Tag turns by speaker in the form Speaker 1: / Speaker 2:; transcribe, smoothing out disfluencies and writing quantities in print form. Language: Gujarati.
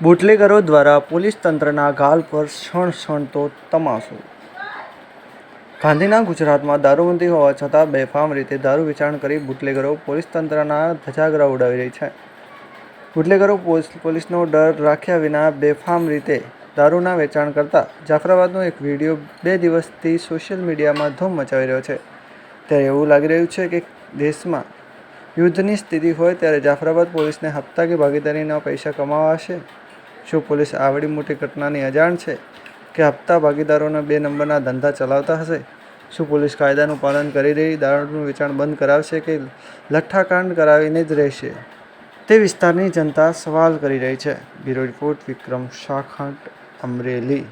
Speaker 1: બુટલેગરો દ્વારા પોલીસ તંત્રના ગાલ પર સણસણતો તમાશો। ગાંધીના ગુજરાતમાં દારૂબંધી હોવા છતાં બેફામ રીતે દારૂ વેચાણ કરી બુટલેગરો પોલીસ તંત્રના ધજાગરા ઉડાવી રહી છે। બુટલેગરો પોલીસનો ડર રાખ્યા વિના બેફામ રીતે દારૂના વેચાણ કરતા જાફરાબાદનો એક વિડીયો 2 દિવસથી સોશિયલ મીડિયામાં ધૂમ મચાવી રહ્યો છે। ત્યારે એવું લાગી રહ્યું છે કે દેશમાં યુદ્ધની સ્થિતિ હોય ત્યારે જાફરાબાદ પોલીસને હપ્તા કે ભાગીદારીના પૈસા કમાવા હશે। શું પોલીસ આવડી મોટી ઘટનાની અજાણ છે કે હપ્તા ભાગીદારોના 2 નંબરના ધંધા ચલાવતા હશે? શું પોલીસ કાયદાનું પાલન કરી રહી દારૂનું વેચાણ બંધ કરાવશે કે લઠ્ઠાકાંડ કરાવીને જ રહેશે? તે વિસ્તારની જનતા સવાલ કરી રહી છે। બ્યુરો રિપોર્ટ વિક્રમ શાખટ, અમરેલી।